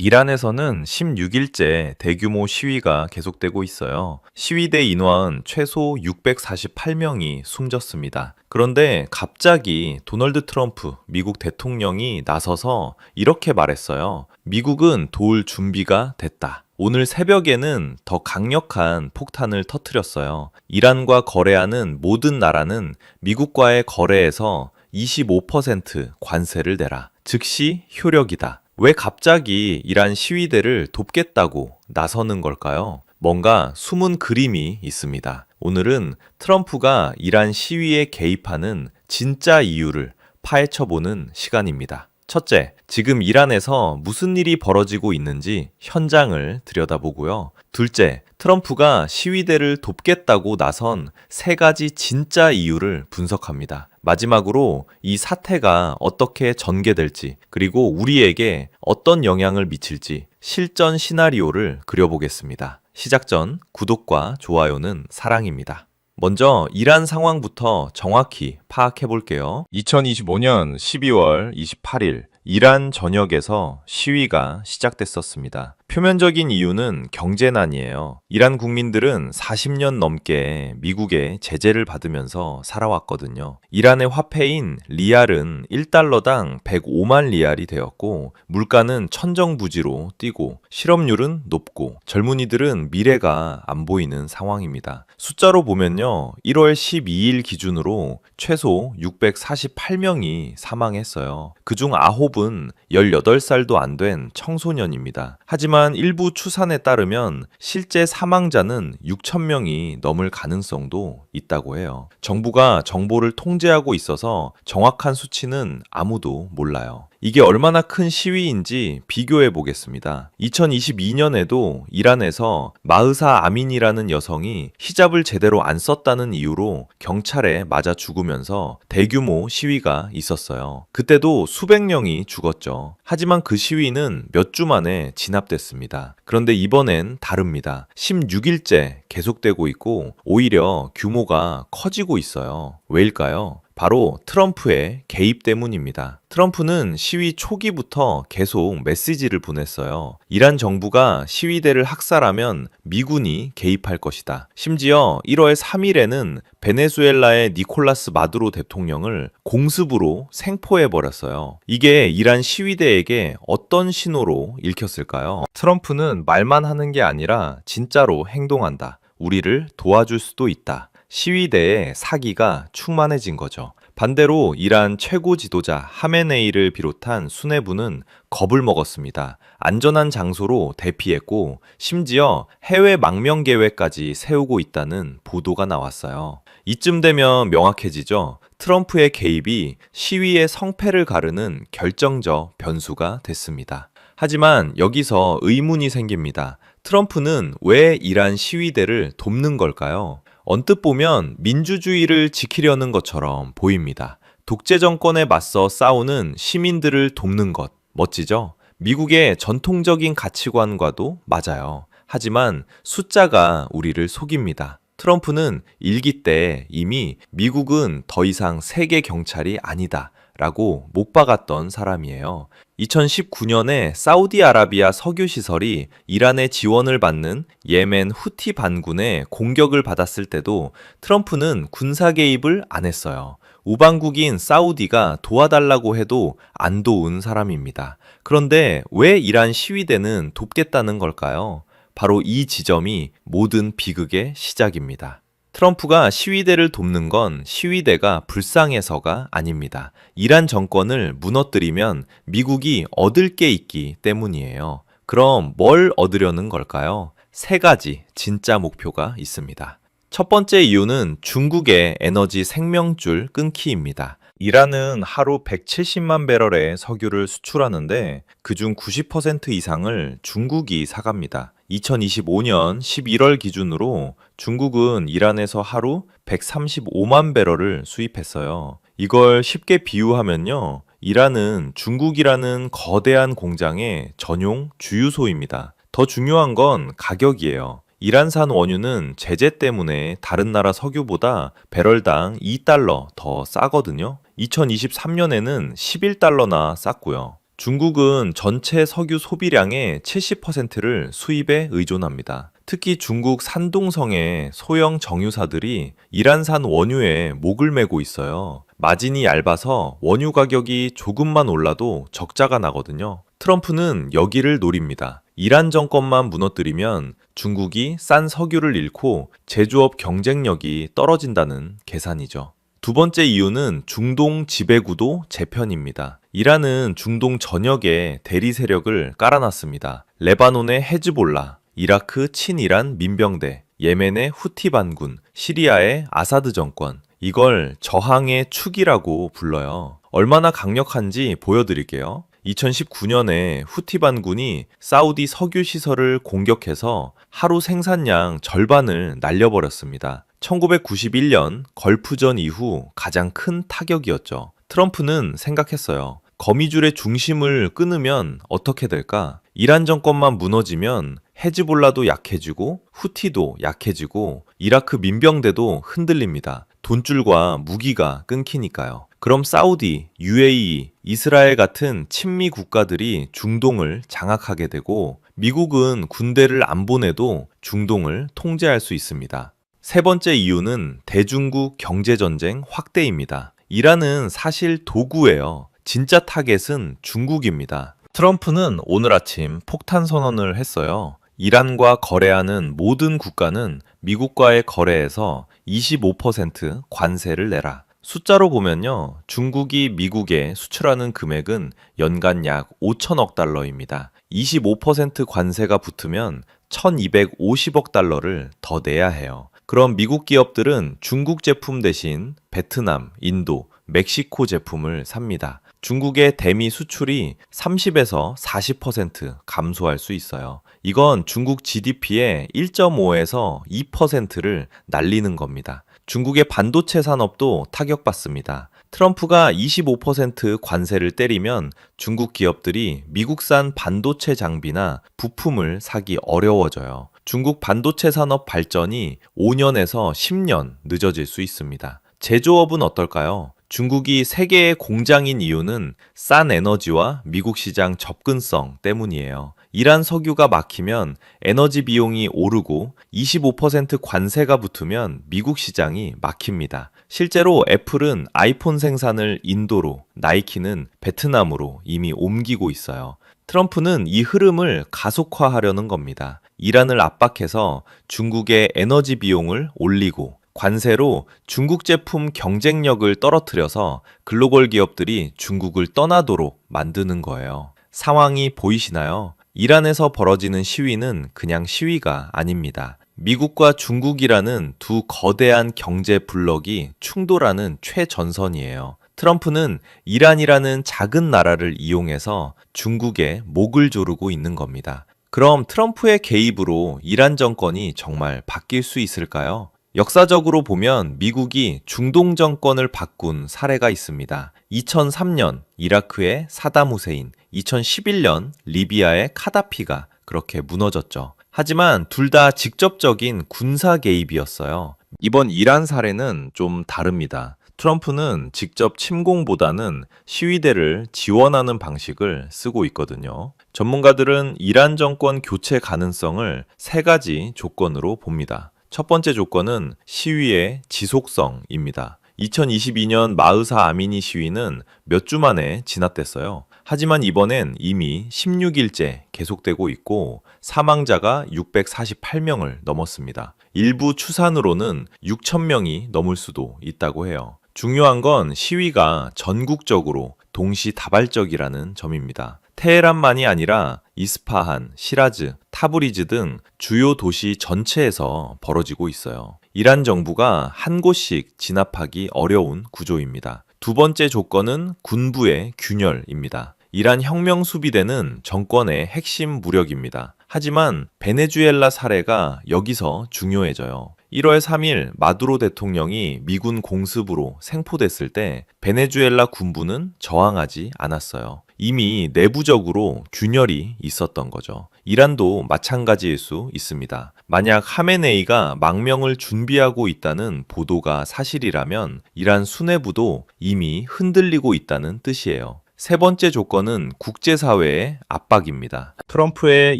이란에서는 16일째 대규모 시위가 계속되고 있어요. 시위대 인원 최소 648명이 숨졌습니다. 그런데 갑자기 도널드 트럼프 미국 대통령이 나서서 이렇게 말했어요. 미국은 도울 준비가 됐다. 오늘 새벽에는 더 강력한 폭탄을 터뜨렸어요. 이란과 거래하는 모든 나라는 미국과의 거래에서 25% 관세를 내라. 즉시 효력이다. 왜 갑자기 이란 시위대를 돕겠다고 나서는 걸까요? 뭔가 숨은 그림이 있습니다. 오늘은 트럼프가 이란 시위에 개입하는 진짜 이유를 파헤쳐보는 시간입니다. 첫째, 지금 이란에서 무슨 일이 벌어지고 있는지 현장을 들여다보고요. 둘째, 트럼프가 시위대를 돕겠다고 나선 세 가지 진짜 이유를 분석합니다. 마지막으로 이 사태가 어떻게 전개될지, 그리고 우리에게 어떤 영향을 미칠지 실전 시나리오를 그려보겠습니다. 시작 전 구독과 좋아요는 사랑입니다. 먼저 이란 상황부터 정확히 파악해 볼게요. 2025년 12월 28일 이란 전역에서 시위가 시작됐었습니다. 표면적인 이유는 경제난이에요. 이란 국민들은 40년 넘게 미국의 제재를 받으면서 살아왔거든요. 이란의 화폐인 리알은 1달러당 105만 리알이 되었고, 물가는 천정부지로 뛰고, 실업률은 높고, 젊은이들은 미래가 안 보이는 상황입니다. 숫자로 보면요, 1월 12일 기준으로 최소 648명이 사망했어요. 그중 9은 18살도 안 된 청소년입니다. 하지만 일부 추산에 따르면 실제 사망자는 6,000명이 넘을 가능성도 있다고 해요. 정부가 정보를 통제하고 있어서 정확한 수치는 아무도 몰라요. 이게 얼마나 큰 시위인지 비교해 보겠습니다. 2022년에도 이란에서 마흐사 아민이라는 여성이 히잡을 제대로 안 썼다는 이유로 경찰에 맞아 죽으면서 대규모 시위가 있었어요. 그때도 수백 명이 죽었죠. 하지만 그 시위는 몇 주 만에 진압됐습니다. 그런데 이번엔 다릅니다. 16일째 계속되고 있고 오히려 규모가 커지고 있어요. 왜일까요? 바로 트럼프의 개입 때문입니다. 트럼프는 시위 초기부터 계속 메시지를 보냈어요. 이란 정부가 시위대를 학살하면 미군이 개입할 것이다. 심지어 1월 3일에는 베네수엘라의 니콜라스 마두로 대통령을 공습으로 생포해버렸어요. 이게 이란 시위대에게 어떤 신호로 읽혔을까요? 트럼프는 말만 하는 게 아니라 진짜로 행동한다. 우리를 도와줄 수도 있다. 시위대에 사기가 충만해진 거죠. 반대로 이란 최고 지도자 하메네이를 비롯한 수뇌부는 겁을 먹었습니다. 안전한 장소로 대피했고 심지어 해외 망명 계획까지 세우고 있다는 보도가 나왔어요. 이쯤 되면 명확해지죠. 트럼프의 개입이 시위의 성패를 가르는 결정적 변수가 됐습니다. 하지만 여기서 의문이 생깁니다. 트럼프는 왜 이란 시위대를 돕는 걸까요? 언뜻 보면 민주주의를 지키려는 것처럼 보입니다. 독재 정권에 맞서 싸우는 시민들을 돕는 것, 멋지죠? 미국의 전통적인 가치관과도 맞아요. 하지만 숫자가 우리를 속입니다. 트럼프는 일기 때 이미 미국은 더 이상 세계 경찰이 아니다 라고 못 박았던 사람이에요. 2019년에 사우디아라비아 석유시설이 이란의 지원을 받는 예멘 후티 반군의 공격을 받았을 때도 트럼프는 군사 개입을 안 했어요. 우방국인 사우디가 도와달라고 해도 안 도운 사람입니다. 그런데 왜 이란 시위대는 돕겠다는 걸까요? 바로 이 지점이 모든 비극의 시작입니다. 트럼프가 시위대를 돕는 건 시위대가 불쌍해서가 아닙니다. 이란 정권을 무너뜨리면 미국이 얻을 게 있기 때문이에요. 그럼 뭘 얻으려는 걸까요? 세 가지 진짜 목표가 있습니다. 첫 번째 이유는 중국의 에너지 생명줄 끊기입니다. 이란은 하루 170만 배럴의 석유를 수출하는데 그중 90% 이상을 중국이 사갑니다. 2025년 11월 기준으로 중국은 이란에서 하루 135만 배럴을 수입했어요. 이걸 쉽게 비유하면요. 이란은 중국이라는 거대한 공장의 전용 주유소입니다. 더 중요한 건 가격이에요. 이란산 원유는 제재 때문에 다른 나라 석유보다 배럴당 2달러 더 싸거든요. 2023년에는 11달러나 쌌고요. 중국은 전체 석유 소비량의 70%를 수입에 의존합니다. 특히 중국 산둥성의 소형 정유사들이 이란산 원유에 목을 매고 있어요. 마진이 얇아서 원유 가격이 조금만 올라도 적자가 나거든요. 트럼프는 여기를 노립니다. 이란 정권만 무너뜨리면 중국이 싼 석유를 잃고 제조업 경쟁력이 떨어진다는 계산이죠. 두 번째 이유는 중동 지배구도 재편입니다. 이란은 중동 전역에 대리 세력을 깔아놨습니다. 레바논의 헤즈볼라, 이라크 친이란 민병대, 예멘의 후티 반군, 시리아의 아사드 정권, 이걸 저항의 축이라고 불러요. 얼마나 강력한지 보여드릴게요. 2019년에 후티 반군이 사우디 석유 시설을 공격해서 하루 생산량 절반을 날려버렸습니다. 1991년 걸프전 이후 가장 큰 타격이었죠. 트럼프는 생각했어요. 거미줄의 중심을 끊으면 어떻게 될까? 이란 정권만 무너지면 헤즈볼라도 약해지고 후티도 약해지고 이라크 민병대도 흔들립니다. 돈줄과 무기가 끊기니까요. 그럼 사우디, UAE, 이스라엘 같은 친미 국가들이 중동을 장악하게 되고 미국은 군대를 안 보내도 중동을 통제할 수 있습니다. 세 번째 이유는 대중국 경제전쟁 확대입니다. 이란은 사실 도구예요. 진짜 타겟은 중국입니다. 트럼프는 오늘 아침 폭탄 선언을 했어요. 이란과 거래하는 모든 국가는 미국과의 거래에서 25% 관세를 내라. 숫자로 보면요. 중국이 미국에 수출하는 금액은 연간 약 5천억 달러입니다. 25% 관세가 붙으면 1250억 달러를 더 내야 해요. 그럼 미국 기업들은 중국 제품 대신 베트남, 인도, 멕시코 제품을 삽니다. 중국의 대미 수출이 30에서 40% 감소할 수 있어요. 이건 중국 GDP의 1.5에서 2%를 날리는 겁니다. 중국의 반도체 산업도 타격받습니다. 트럼프가 25% 관세를 때리면 중국 기업들이 미국산 반도체 장비나 부품을 사기 어려워져요. 중국 반도체 산업 발전이 5년에서 10년 늦어질 수 있습니다. 제조업은 어떨까요? 중국이 세계의 공장인 이유는 싼 에너지와 미국 시장 접근성 때문이에요. 이란 석유가 막히면 에너지 비용이 오르고 25% 관세가 붙으면 미국 시장이 막힙니다. 실제로 애플은 아이폰 생산을 인도로, 나이키는 베트남으로 이미 옮기고 있어요. 트럼프는 이 흐름을 가속화하려는 겁니다. 이란을 압박해서 중국의 에너지 비용을 올리고 관세로 중국 제품 경쟁력을 떨어뜨려서 글로벌 기업들이 중국을 떠나도록 만드는 거예요. 상황이 보이시나요? 이란에서 벌어지는 시위는 그냥 시위가 아닙니다. 미국과 중국이라는 두 거대한 경제 블록이 충돌하는 최전선이에요. 트럼프는 이란이라는 작은 나라를 이용해서 중국의 목을 조르고 있는 겁니다. 그럼 트럼프의 개입으로 이란 정권이 정말 바뀔 수 있을까요? 역사적으로 보면 미국이 중동 정권을 바꾼 사례가 있습니다. 2003년 이라크의 사담 후세인, 2011년 리비아의 카다피가 그렇게 무너졌죠. 하지만 둘 다 직접적인 군사 개입이었어요. 이번 이란 사례는 좀 다릅니다. 트럼프는 직접 침공보다는 시위대를 지원하는 방식을 쓰고 있거든요. 전문가들은 이란 정권 교체 가능성을 세 가지 조건으로 봅니다. 첫 번째 조건은 시위의 지속성입니다. 2022년 마흐사 아미니 시위는 몇 주 만에 진압됐어요. 하지만 이번엔 이미 16일째 계속되고 있고 사망자가 648명을 넘었습니다. 일부 추산으로는 6,000명이 넘을 수도 있다고 해요. 중요한 건 시위가 전국적으로 동시다발적이라는 점입니다. 테헤란만이 아니라 이스파한, 시라즈, 타브리즈 등 주요 도시 전체에서 벌어지고 있어요. 이란 정부가 한 곳씩 진압하기 어려운 구조입니다. 두 번째 조건은 군부의 균열입니다. 이란 혁명 수비대는 정권의 핵심 무력입니다. 하지만 베네수엘라 사례가 여기서 중요해져요. 1월 3일 마두로 대통령이 미군 공습으로 생포됐을 때 베네수엘라 군부는 저항하지 않았어요. 이미 내부적으로 균열이 있었던 거죠. 이란도 마찬가지일 수 있습니다. 만약 하메네이가 망명을 준비하고 있다는 보도가 사실이라면 이란 수뇌부도 이미 흔들리고 있다는 뜻이에요. 세 번째 조건은 국제사회의 압박입니다. 트럼프의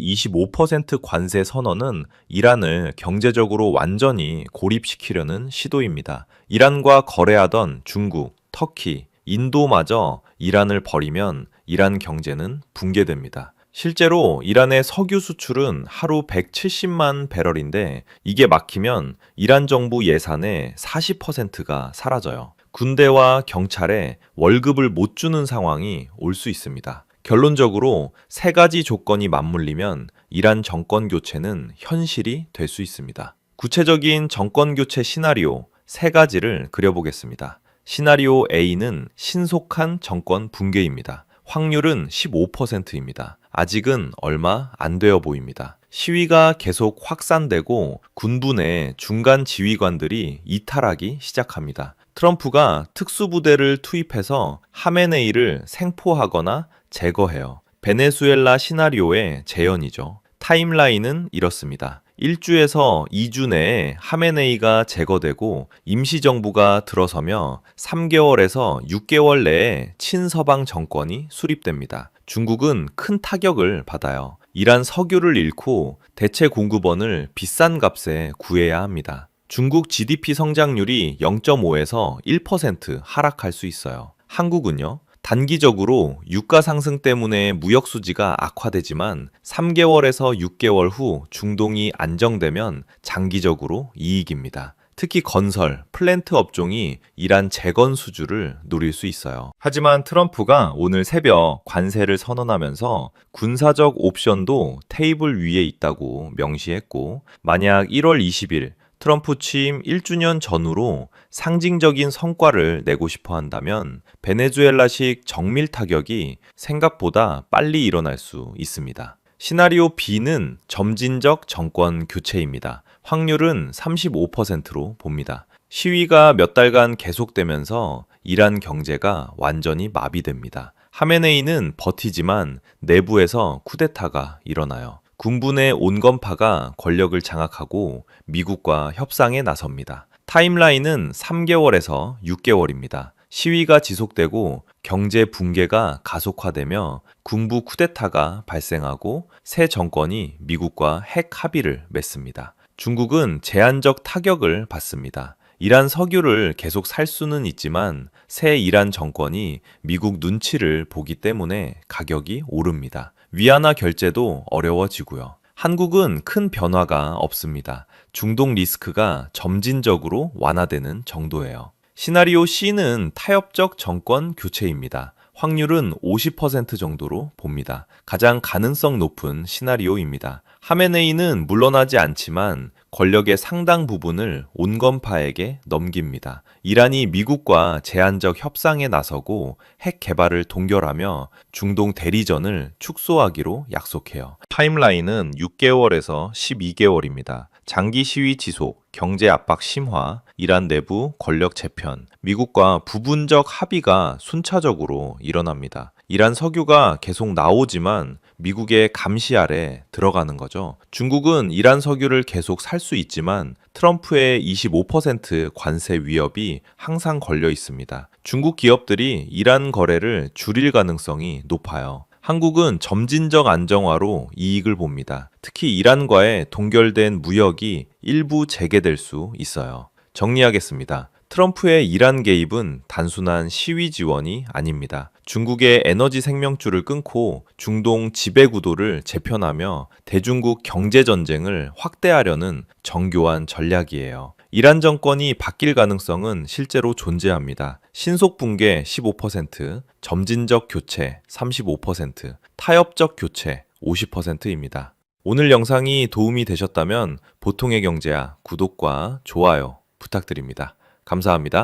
25% 관세 선언은 이란을 경제적으로 완전히 고립시키려는 시도입니다. 이란과 거래하던 중국, 터키, 인도마저 이란을 버리면 이란 경제는 붕괴됩니다. 실제로 이란의 석유 수출은 하루 170만 배럴인데 이게 막히면 이란 정부 예산의 40%가 사라져요. 군대와 경찰에 월급을 못 주는 상황이 올 수 있습니다. 결론적으로 세 가지 조건이 맞물리면 이란 정권 교체는 현실이 될 수 있습니다. 구체적인 정권 교체 시나리오 세 가지를 그려보겠습니다. 시나리오 A는 신속한 정권 붕괴입니다. 확률은 15%입니다. 아직은 얼마 안 되어 보입니다. 시위가 계속 확산되고 군부 내 중간 지휘관들이 이탈하기 시작합니다. 트럼프가 특수부대를 투입해서 하메네이를 생포하거나 제거해요. 베네수엘라 시나리오의 재현이죠. 타임라인은 이렇습니다. 1주에서 2주 내에 하메네이가 제거되고 임시정부가 들어서며 3개월에서 6개월 내에 친서방 정권이 수립됩니다. 중국은 큰 타격을 받아요. 이란 석유를 잃고 대체 공급원을 비싼 값에 구해야 합니다. 중국 GDP 성장률이 0.5에서 1% 하락할 수 있어요. 한국은요? 단기적으로 유가 상승 때문에 무역 수지가 악화되지만 3개월에서 6개월 후 중동이 안정되면 장기적으로 이익입니다. 특히 건설, 플랜트 업종이 이란 재건 수주를 노릴 수 있어요. 하지만 트럼프가 오늘 새벽 관세를 선언하면서 군사적 옵션도 테이블 위에 있다고 명시했고, 만약 1월 20일 트럼프 취임 1주년 전후로 상징적인 성과를 내고 싶어 한다면 베네수엘라식 정밀 타격이 생각보다 빨리 일어날 수 있습니다. 시나리오 B는 점진적 정권 교체입니다. 확률은 35%로 봅니다. 시위가 몇 달간 계속되면서 이란 경제가 완전히 마비됩니다. 하메네이는 버티지만 내부에서 쿠데타가 일어나요. 군부 내 온건파가 권력을 장악하고 미국과 협상에 나섭니다. 타임라인은 3개월에서 6개월입니다. 시위가 지속되고 경제 붕괴가 가속화되며 군부 쿠데타가 발생하고 새 정권이 미국과 핵 합의를 맺습니다. 중국은 제한적 타격을 받습니다. 이란 석유를 계속 살 수는 있지만 새 이란 정권이 미국 눈치를 보기 때문에 가격이 오릅니다. 위안화 결제도 어려워지고요. 한국은 큰 변화가 없습니다. 중동 리스크가 점진적으로 완화되는 정도예요. 시나리오 C는 타협적 정권 교체입니다. 확률은 50% 정도로 봅니다. 가장 가능성 높은 시나리오입니다. 하메네이는 물러나지 않지만 권력의 상당 부분을 온건파에게 넘깁니다. 이란이 미국과 제한적 협상에 나서고 핵 개발을 동결하며 중동 대리전을 축소하기로 약속해요. 타임라인은 6개월에서 12개월입니다. 장기 시위 지속, 경제 압박 심화, 이란 내부 권력 재편, 미국과 부분적 합의가 순차적으로 일어납니다. 이란 석유가 계속 나오지만 미국의 감시 아래 들어가는 거죠. 중국은 이란 석유를 계속 살 수 있지만 트럼프의 25% 관세 위협이 항상 걸려 있습니다. 중국 기업들이 이란 거래를 줄일 가능성이 높아요. 한국은 점진적 안정화로 이익을 봅니다. 특히 이란과의 동결된 무역이 일부 재개될 수 있어요. 정리하겠습니다. 트럼프의 이란 개입은 단순한 시위 지원이 아닙니다. 중국의 에너지 생명줄을 끊고 중동 지배구도를 재편하며 대중국 경제전쟁을 확대하려는 정교한 전략이에요. 이란 정권이 바뀔 가능성은 실제로 존재합니다. 신속 붕괴 15%, 점진적 교체 35%, 타협적 교체 50%입니다. 오늘 영상이 도움이 되셨다면 보통의 경제야 구독과 좋아요 부탁드립니다. 감사합니다.